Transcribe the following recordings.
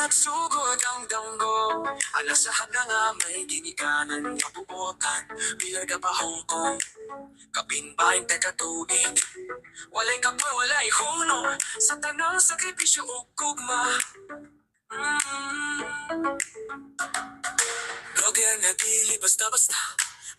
Sugod ang danggo, alasahan na nga may ginikanan nga buotan. Bilar ka pa Hong Kong, kapinbahin teka tuig. Walay kapoy, walay huno, sa tanang sakripisyo o kugma. Blogger na dili basta-basta,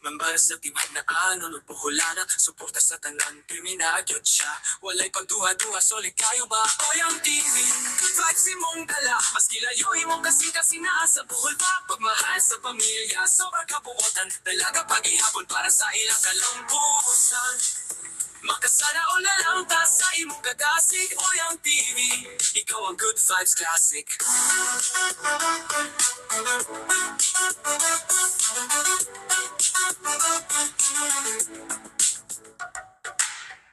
mambara sa timad na ano nagpuhulana. Suporta sa tanan, kriminagyot siya. Walay pagduha-duha, solid kayo ba? Oyang TV, good vibes imong dala. Mas kilayo imong kasi naasa buhol pa. Pagmahal sa pamilya, sobrang kabuotan. Dalaga pag-ihapon para sa ilang kalampusan. Makasana o na lang ta sa imong kagasig. Oyang TV, ikaw ang good vibes classic.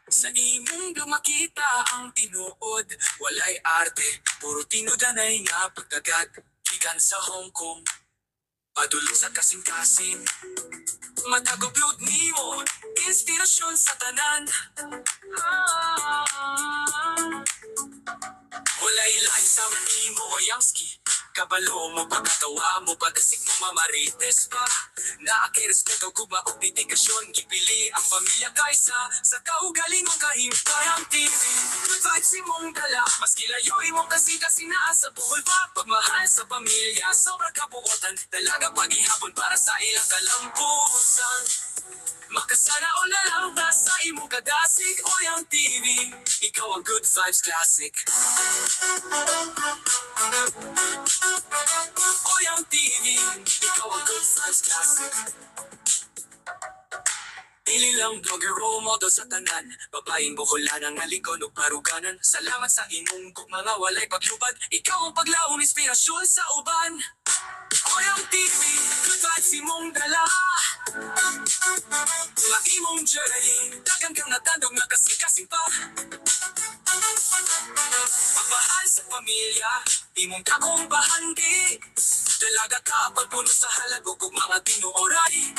Sa imong dumakita ang tinuod, walay arte, puro tinudanay nga pagkagad. Gikan sa Hong Kong, padulong sa kasing-kasing. Matagoblod nimo, inspirasyon sa tanan. Walay lain sa imo o Yamski. Kabalo mo, pagkatawa mo, pagkasig mo, mamarites pa. Naakirespeto ko ba o dedikasyon, gipili ang pamilya kaysa sa kaugaling mong kahimpayang TV. Good vibes imong dala, mas kilayo imong kasi naasa buhol pa. Pagmahal sa pamilya, sobrang kabuotan. Dalaga pag-ihapon para sa ilang kalampusan. Makasana o na lang ta sa imong kagasig. Oyang TV, ikaw ang good vibes classic. Oyang TV, ikaw ang good vibes classic. Dili lang blogger role model sa tanan, babaeng buholan ang alikon o paruganan. Salamat sa imong mga walay paglubad, ikaw ang paglaong inspirasyon sa uban. Oyang TV, good vibes imong dala. Ang imong journey, dagang kang natandog nga kasing-kasing pa. Pagmahal sa pamilya, imong takong bahandi. Dalaga ka pagpuno sa halago kung mga tinuoray.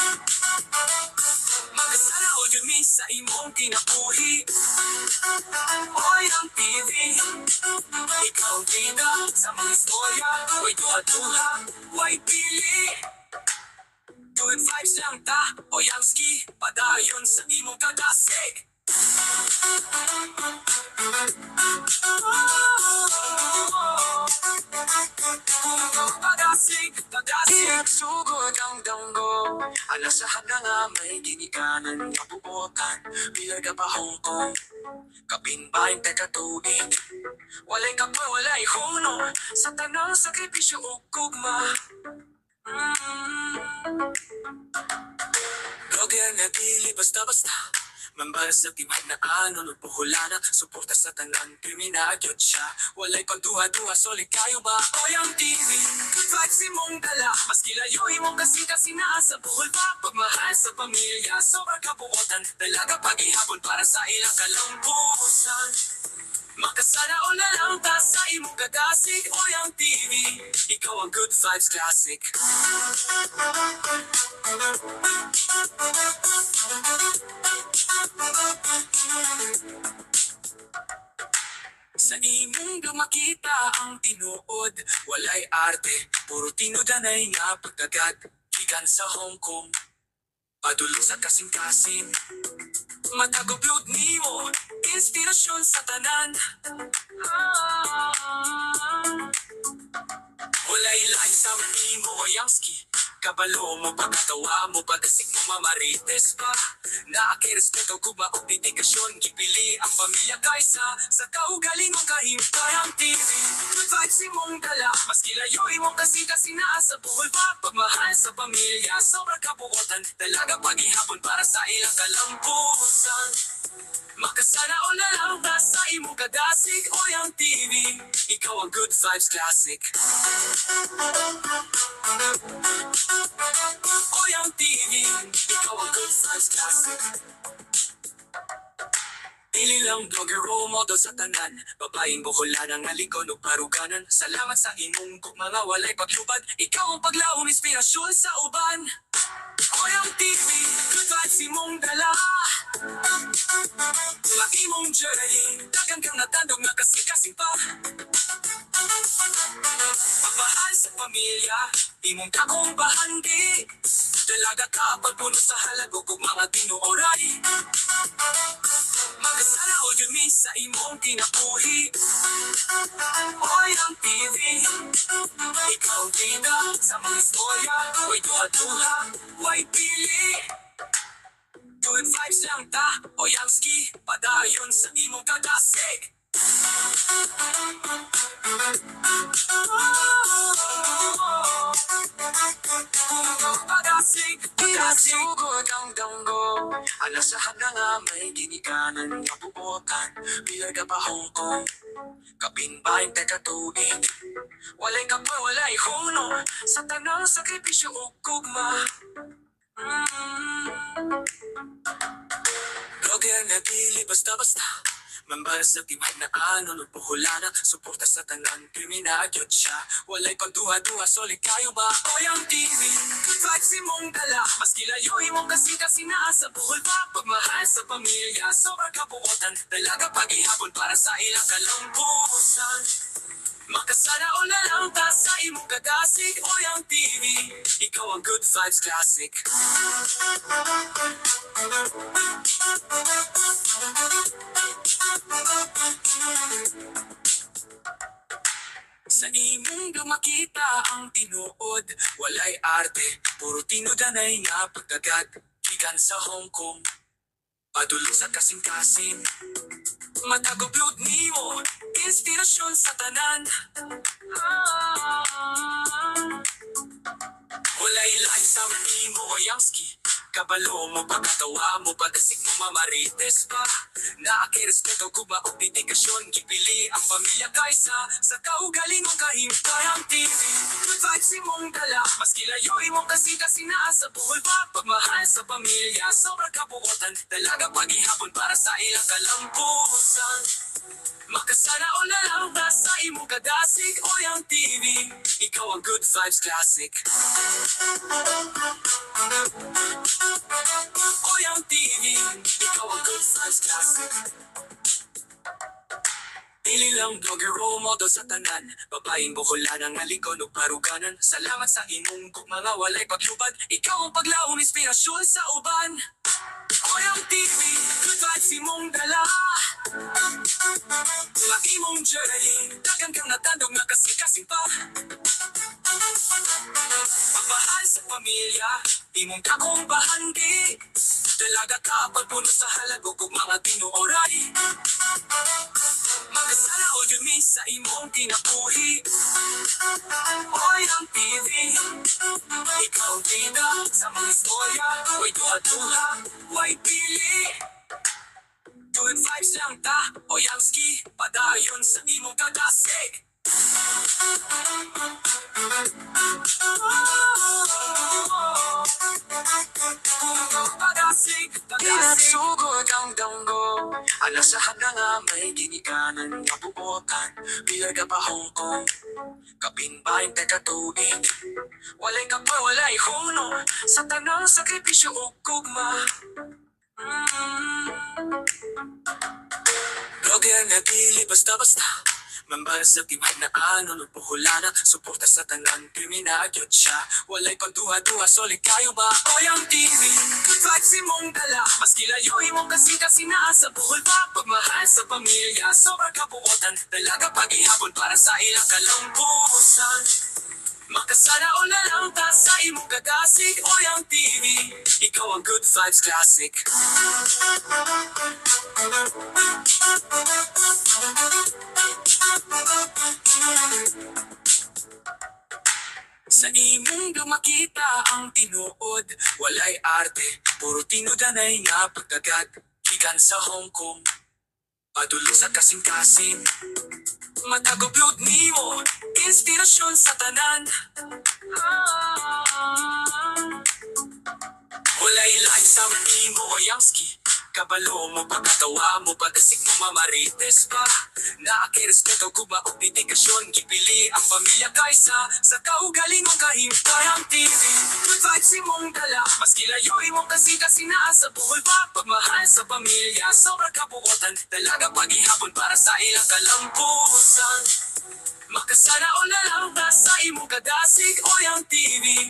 Magasara o yumi sa imong kinabuhi. Oyang TV, ikaw bida sa mga istorya. Way duha-duha, way pili. Good vibes lang ta, Oyamski, padayon sa imong kagasig. Pagasig, sugod ang danggo, alasahan na nga may ginikanan nga buotan. Bilar ka pa Hong Kong, kapinbahin teka tuig. Walay kapoy, walay huno, sa tanang sakripisyo o kugma. Blogger na dili basta-basta, mambara sa timad na ano nagpuhulana. Suporta sa tanan, kriminagyot siya. Walay pagduha-duha, solid kayo ba? Oyang TV, good vibes imong dala. Mas kilayo imong kasi naasa buhol pa. Pagmahal sa pamilya, sobrang kabuotan. Dalaga pag-ihapon para sa ilang kalampusan. Makasana o na lang ta sa imong kagasig. Oyang TV, ikaw ang good vibes classic. Sa imong dumakita ang tinuod, walay arte, puro tinudanay nga pagkagad. Gikan sa Hong Kong, padulong sa kasing-kasing. Matagoblod nimo, inspirasyon sa tanan. Walay lain sa imo o Yamski. Kabalo mo, pagkatawa mo, pagkasig mo, mamarites pa. Naakirespeto ko ba o dedikasyon, gipili ang pamilya kaysa sa kaugaling mong kahimpayang TV. Good vibes imong dala, mas kilayo imong kasi naasa buhol pa. Pagmahal sa pamilya, sobrang kabuotan. Dalaga pag-ihapon para sa ilang kalampusan. Makasana o na lang ta sa imong kagasig. Oyang TV, ikaw ang good vibes classic. Oyang TV, ikaw ang good vibes classic. Dili lang blogger role model sa tanan, babaeng buholan ang alikon o paruganan. Salamat sa imong mga walay paglubad, ikaw ang paglaong inspirasyon sa uban. Oyang TV, good vibes imong dala. Ang imong journey, dagang kang natandog nga kasing-kasing pa. pamilya, imong dakong bahandi. Dalaga ka pagpuno sa halagog ug mga tinuoray. Magasana o yumi sa imong kinabuhi. Oy ang TV, ikaw bida sa mga istorya. Oy duha-duha, way pili. Good vibes lang ta, oy ang ski, padayon sa imong kadasig. Pagasig, pagasugod ang danggo. Alasahan na nga may ginikanan nga bubotan. Bilar ka pa Hong Kong, kapinbahin ka katuig. Walay ka pa, walay hunong, sa tanang sakripisyo o kugma. Blogger na dili basta-basta, mambara sa timay na ano nagpuhulana. Suporta sa tanang kriminagyot siya. Walay pagduha-duha, solid kayo ba? O yung TV, good vibes imong dala. Mas kilayo imong kasi naa sa buhol pa. Pagmahal sa pamilya, sobrang kabuotan. Dalaga paghihapon para sa ilang kalampusan. Makasana o na lang ta sa imong kagasig. O yung TV, ikaw ang good vibes classic. Sa imong dumakita ang tinuod, walay arte, puro tinudanay nga pagkagad. Gikan sa Hong Kong, padulong sa kasing-kasing. Matagoblod nimo, inspirasyon sa tanan. Walay lain sa imo o yangski. Kabalo mo, pagkatawa mo, pagkasig mo, mamarites pa. Naaki respeto, kuba o dedikasyon. Gipili ang pamilya kaysa sa kaugaling mong kahimpayang TV. Good vibes imong dala, mas kilayo imong kasi naa sa buhol pa. Pagmahal sa pamilya, sobrang kabuotan. Dalaga paghihapon para sa ilang kalampusan. Makasana o na lang ta sa imong kadasig. O yung TV, ikaw ang good vibes classic. O yung TV, ikaw ang good vibes classic. Dili lang blogger role model sa tanan. Babaeng bukolan nga likod o paruganan. Salamat sa imong mga walay paglubad. Ikaw ang paglaom inspirasyon sa uban. O yung TV, good vibes imong dala. Laki mong journey, dagang kang natandog na kasing-kasing pa. Pagmahal sa pamilya, imong dakong bahandi. Dalaga ka pagpuno sa halagog ug mga tinuoray. Magasana o yumi sa imong kinabuhi. Oy ang TV, ikaw bida sa mga istorya. Oy duha-duha, way pili. Good vibes lang ta, o yung ski, padayon sa imong kadasig. Pagasig, pagasugod ang danggo. Alasahan na nga may ginikanan nga bubotan. Bilar ka pa Hong Kong, kapinbahin ka katuig. Walay ka pa, walay hunong, sa tanang sakripisyo o kugma. Blogger na dili basta-basta, mambara sa timay na ano nagpuhulana. Suporta sa tanang kriminagyot siya. Walay pagduha-duha, solid kayo ba? O yung TV, good vibes imong dala. Mas kilayo imong kasi naa sa buhol pa. Pagmahal sa pamilya, sobrang kabuotan. Dalaga paghihapon para sa ilang kalampusan. Makasana o na lang ta sa imong kagasig. O yung TV, ikaw ang good vibes classic. Sa imong dumakita ang tinuod, walay arte, puro tinudanay nga pagkagad. Gikan sa Hong Kong, padulong sa kasing-kasing. Matagoblod nimo, inspirasyon sa tanan. Walay lain sa imo o yangski. Kabalo mo, pagkatawa mo, pagkasig mo, mamarites pa. Naaki respeto, kuba o dedikasyon. Gipili ang pamilya kaysa sa kaugaling mong kahimpayang TV. Good vibes imong dala, mas kilayo imong kasi naa sa buhol pa. Pagmahal sa pamilya, sobrang kabuotan. Dalaga paghihapon para sa ilang kalampusan. Makasana o na lang ta sa imong Dasig o yang TV